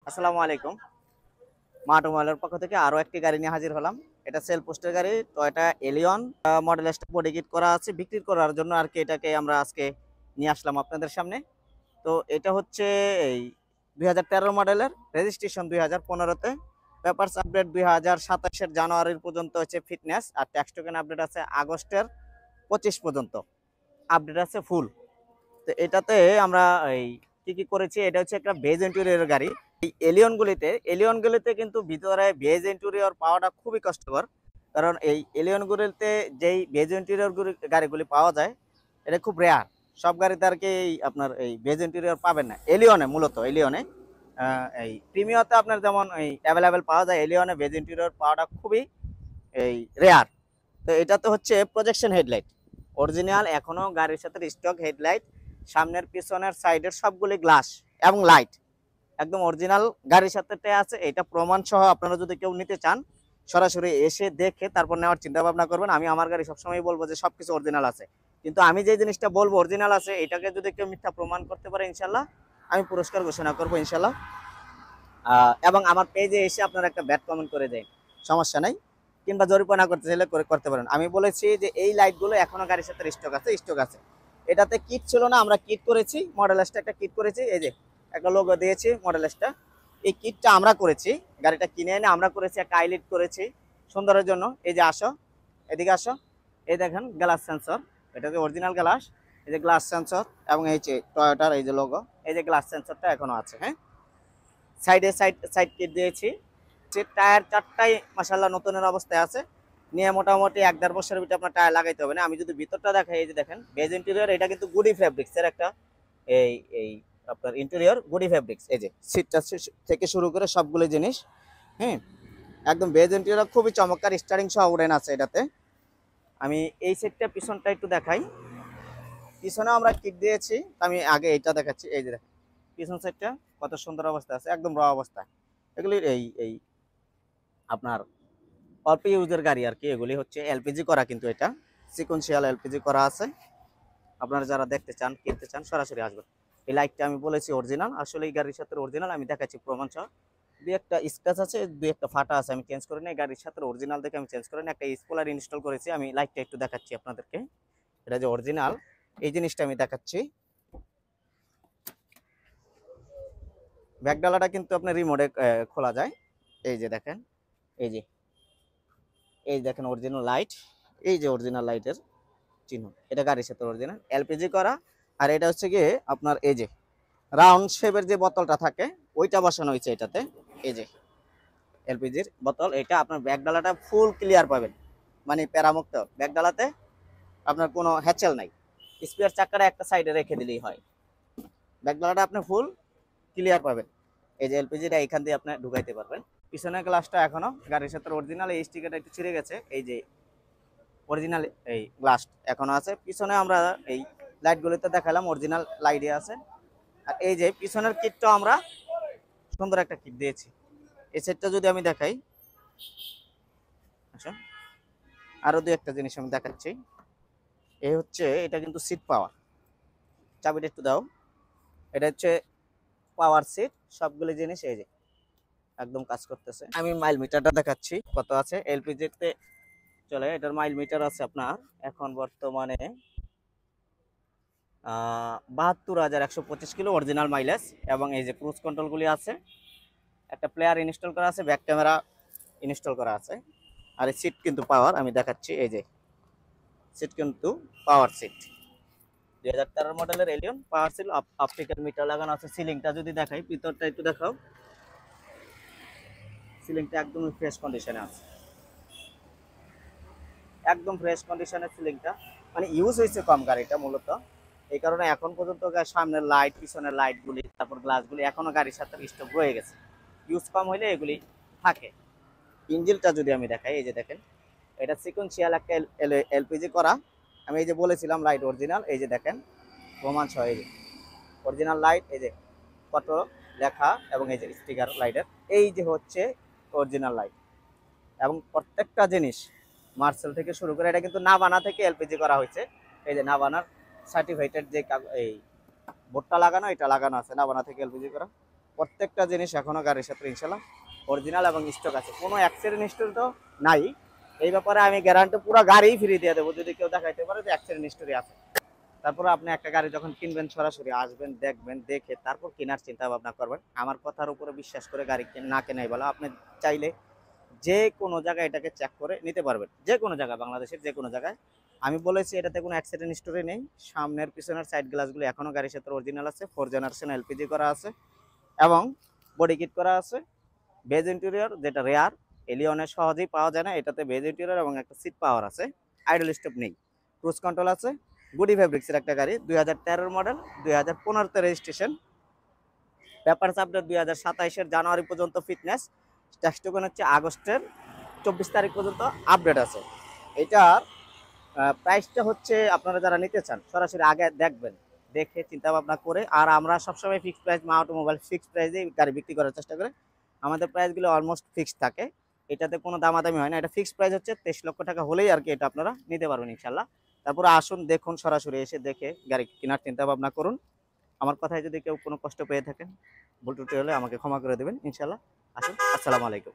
আসসালামু আলাইকুম। মা অটোমোবাইলের পক্ষ থেকে আরো একটি গাড়ি নিয়ে হাজির হলাম। এটা সেল পোস্টের গাড়ি, Toyota Allion model body kit করা আছে বিক্রি করার জন্য আর কি। এটাকে আমরা আজকে নিয়ে আসলাম আপনাদের সামনে। তো এটা হচ্ছে এই 2013 মডেলের, রেজিস্ট্রেশন 2015-তে, পেপারস আপডেট 2027-এর জানুয়ারির পর্যন্ত হচ্ছে ফিটনেস, আর ট্যাক্স টোকেন আপডেট আছে আগস্টের 25 পর্যন্ত আপডেট আছে ফুল। তো এটাতে আমরা এই কি কি করেছি, এটা হচ্ছে একটা বেজ ইন্টেরিয়র গাড়ি। এই এলিয়নগুলিতে কিন্তু ভিতরে বেজ ইন্টেরিয়র পাওয়াটা খুবই কষ্টকর, কারণ এই এলিয়নগুলিতে যেই বেজ ইন্টেরিয়র গাড়িগুলি পাওয়া যায় এটা খুব রেয়ার। সব গাড়িতে আর কি আপনার এই বেজ ইন্টেরিয়র পাবেন না এলিয়নে। মূলত এলিয়নে এই প্রিমিয়াতে আপনার যেমন এই অ্যাভেলেবেল পাওয়া যায়, এলিয়নে বেজ ইন্টেরিয়র পাওয়াটা খুবই এই রেয়ার। তো এটাতে হচ্ছে প্রজেকশন হেডলাইট অরিজিনাল, এখনো গাড়ির সাথে স্টক হেডলাইট, সামনের পিছনের সাইডের সবগুলি গ্লাস এবং লাইট একদম অরিজিনাল গাড়ির সাথে আছে। এটা প্রমাণ সহ আপনারা যদি কেউ নিতে চান সরাসরি এসে দেখে তারপর নেওয়ার চিন্তা ভাবনা করবেন। আমি আমার গাড়ি সবসময় বলবো যে সবকিছু অরিজিনাল আছে, কিন্তু আমি যে জিনিসটা বলবো অরিজিনাল আছে, এটাকে যদি কেউ মিথ্যা প্রমাণ করতে পারে ইনশাল্লাহ আমি পুরস্কার ঘোষণা করবো ইনশাল্লাহ। এবং আমার পেজে এসে আপনারা একটা ব্যাড কমেন্ট করে দেন, সমস্যা নাই। কিংবা জরিমানা করতে চাইলে করতে পারেন। আমি বলেছি যে এই লাইটগুলো এখনো গাড়ির সাথে স্টক আছে। এটাতে কিট ছিল না, আমরা কিট করেছি, মডেল এসটা একটা কিট করেছি। এই যে একটা লোগো দিয়েছি মডেল এসটা, এই কিটটা আমরা করেছি। গাড়িটা কিনে এনে আমরা করেছি, একটা হাইলাইট করেছি সুন্দরের জন্য। এই যে আসো, এদিকে আসো, এই দেখেন গ্লাস সেন্সর, এটা যে অরিজিনাল গ্লাস। এই যে গ্লাস সেন্সর এবং এই যে টয়োটার এই যে লোগো, এই যে গ্লাস সেন্সরটা এখনো আছে। হ্যাঁ, সাইডে সাইড কিট দিয়েছি। টায়ার চারটাই মাশাআল্লাহ নতুনের অবস্থায় আছে। নিয়ে মোটামুটি 1-1.5 বছরের ভিতরে আপনার টায়ার লাগাইতে হবে না। আমি যদি ভিতরটা দেখাই, এই যে দেখেন বেজ ইন্টেরিয়র, এটা কিন্তু গুডি ফেব্রিক্স এর একটা এই এই আপনার ইন্টেরিয়র গুডি ফেব্রিক্স। এই যে সিটটা থেকে শুরু করে সবগুলো জিনিস, হ্যাঁ, একদম বেজ ইন্টেরিয়র খুবই চমৎকার। স্টারিং সহ উডেন আছে এটাতে। আমি এই সেটটা পিছনটা একটু দেখাই। পিছনে আমরা কিট দিয়েছি, আমি আগে এইটা দেখাচ্ছি। এই যে দেখেন পিছন সাইডটা কত সুন্দর অবস্থা আছে, একদম র অবস্থা। এগুলি এই এই আপনার অল্প ইউজের গাড়ি আর কি। এগুলি হচ্ছে এলপিজি করা, কিন্তু এটা সিকোয়েন্সিয়াল এলপিজি করা আছে। আপনারা যারা দেখতে চান কিনতে চান সরাসরি আসবেন। এই লাইটটা আমি বলেছি অরিজিনাল, আসলে এই গাড়ির সাথে অরিজিনাল। আমি দেখাচ্ছি প্রমাণ সহ। দুই একটা স্ক্র্যাচ আছে, দুই একটা ফাটা আছে, আমি চেঞ্জ করে নিই। গাড়ির সাথে অরিজিনাল দেখে আমি চেঞ্জ করে নিই। একটা স্পয়লার ইনস্টল করেছি। আমি লাইটটা একটু দেখাচ্ছি আপনাদেরকে, এটা যে অরিজিনাল এই জিনিসটা আমি দেখাচ্ছি। ব্যাকডালাটা কিন্তু আপনার রিমোটে খোলা যায়। এই যে দেখেন, এই যে এই দেখেন অরিজিনাল লাইট, এই যে অরিজিনাল লাইটের চিহ্ন, এটা গাড়ির সাথে অরিজিনাল এলপিজি করা। আর এটা হচ্ছে গিয়ে আপনার এই যে রাউন্ড শেপের যে বোতলটা থাকে ওইটা বসানো হয়েছে এটাতে। এই যে এলপিজির বোতল, এটা আপনার ব্যাকডালাটা ফুল ক্লিয়ার পাবেন, মানে প্যারামুক্ত। ব্যাকডালাতে আপনার কোনো হ্যাচেল নাই, স্পেয়ার চাকাটা একটা সাইডে রেখে দিলেই হয়। ব্যাকডালাটা আপনি ফুল ক্লিয়ার পাবেন। এই যে এলপিজিটা এখান দিয়ে আপনি ঢুকাইতে পারবেন। পিছনের গ্লাসটা এখনো গাড়ির সাথে অরিজিনাল, এই স্টিকারটা একটু ছিঁড়ে গেছে। এই যে অরিজিনাল এই গ্লাস এখনো আছে। পিছনে আমরা এই লাইটগুলোতে দেখালাম অরিজিনাল লাইটে আছে। আর এই যে পিছনের কিটটা আমরা সুন্দর একটা কিট দিয়েছি। এই সেটটা যদি আমি দেখাই, আচ্ছা আরো দুই একটা জিনিস আমি দেখাচ্ছি। এই হচ্ছে এটা কিন্তু সিট পাওয়ার, চাবিটা একটু দাও। এটা হচ্ছে পাওয়ার সিট, সবগুলো জিনিস এই যে একদম কাজ করতেছে। আমি মাইল মিটারটা দেখাচ্ছি কত আছে। এলপিজিতে চলে, এটার মাইল মিটার আছে আপনার এখন বর্তমানে 72,125 কিলো অরিজিনাল মাইলেজ। এবং এই যে ক্রুজ কন্ট্রোলগুলি আছে, একটা প্লেয়ার ইনস্টল করা আছে, ব্যাক ক্যামেরা ইনস্টল করা আছে। আর এই সিট কিন্তু পাওয়ার, আমি দেখাচ্ছি। এই যে সিট কিন্তু পাওয়ার সিট, 2013 মডেলের Allion power seat. Optical meter লাগানো আছে। সিলিংটা যদি দেখাই, ভিতরটা একটু দেখাও। সিলিংটা একদম ফ্রেশ কন্ডিশনে আছে, একদম ফ্রেশ কন্ডিশনের সিলিংটা। মানে ইউজ হয়েছে কম গাড়িটা মূলত, এই কারণে এখন পর্যন্ত সামনের লাইট পিছনের লাইটগুলি তারপর গ্লাসগুলি এখনো গাড়ির সাথে স্টক রয়ে গেছে। ইউজ কম হইলে এগুলি থাকে। ইঞ্জিনটা যদি আমি দেখাই, এই যে দেখেন এটা সিকোয়েন্সিয়াল একটা এলপিজি করা। আমি এই যে বলেছিলাম লাইট অরিজিনাল, এই যে দেখেন প্রমাণ সহ এই যে অরিজিনাল লাইট, এই যে কত লেখা এবং এই যে স্টিকার লাইটের, এই যে হচ্ছে অরিজিনাল লাইট। এবং প্রত্যেকটা জিনিস মার্সেল থেকে শুরু করে, এটা কিন্তু নাভানা থেকে এলপিজি করা হয়েছে। এই যে নাভানার সার্টিফাইডের যে এই বোর্ডটা লাগানো, এটা লাগানো আছে নাভানা থেকে এলপিজি করা। প্রত্যেকটা জিনিস এখনো গাড়ির সাথে ইনশাল্লাহ অরিজিনাল এবং স্টক আছে, কোনো অ্যাক্সিডেন্ট হিস্টোরি তো নাই। এই ব্যাপারে আমি গ্যারান্টি পুরো গাড়ি ফ্রি দিয়ে দেবো যদি কেউ দেখাইতে পারে যে অ্যাক্সিডেন্ট হিস্টোরি আছে। তারপরে আপনি একটা গাড়ি যখন কিনবেন সরাসরি আসবেন, দেখবেন, দেখে তারপর কেনার চিন্তা ভাবনা করবেন। আমার কথার উপরে বিশ্বাস করে গাড়ি না কেনাই ভালো। আপনি চাইলে যে কোনো জায়গায় এটাকে চেক করে নিতে পারবেন, যে কোনো জায়গায়, বাংলাদেশের যে কোনো জায়গায়। আমি বলেছি এটাতে কোনো অ্যাক্সিডেন্ট হিস্টোরি নেই। সামনের পিছনের সাইড গ্লাসগুলো এখনও গাড়ির সাথে অরিজিনাল আছে, 4 জেনারেশন এলপিজি করা আছে এবং বডি কিট করা আছে। বেজ ইন্টেরিয়র যেটা রেয়ার, এলিয়নের সহজেই পাওয়া যায় না, এটাতে বেজ ইন্টেরিয়র এবং একটা সিট পাওয়ার আছে। আইডল স্টপ নেই, ক্রুজ কন্ট্রোল আছে। গুডি ফেব্রিক্সের একটা গাড়ি, 2013 মডেল, 2015-তে রেজিস্ট্রেশন। পেপারস আপডেট 2027-এর জানুয়ারি পর্যন্ত ফিটনেস। ট্যাক্স টোকেন হচ্ছে আগস্টের 24 তারিখ পর্যন্ত আপডেট আছে। এটার প্রাইসটা হচ্ছে আপনারা যারা নিতে চান সরাসরি আগে দেখবেন, দেখে চিন্তা ভাবনা করে। আর আমরা সবসময় ফিক্সড প্রাইস, মা অটোমোবাইল ফিক্সড প্রাইসেই গাড়ি বিক্রি করার চেষ্টা করে। আমাদের প্রাইসগুলো অলমোস্ট ফিক্সড থাকে, এটাতে কোনো দামাদামি হয় না। এটা ফিক্সড প্রাইস হচ্ছে 23 লক্ষ টাকা হলেই আর কি এটা আপনারা নিতে পারবেন ইনশাল্লাহ। তারপরে আসুন, দেখুন, সরাসরি এসে দেখে গাড়ি কেনার চিন্তা ভাবনা করুন। আমার কথায় যদি কেউ কোনো কষ্ট পেয়ে থাকেন, ভুল ত্রুটি হলে আমাকে ক্ষমা করে দেবেন ইনশাল্লাহ। আসুন, আসসালামু আলাইকুম।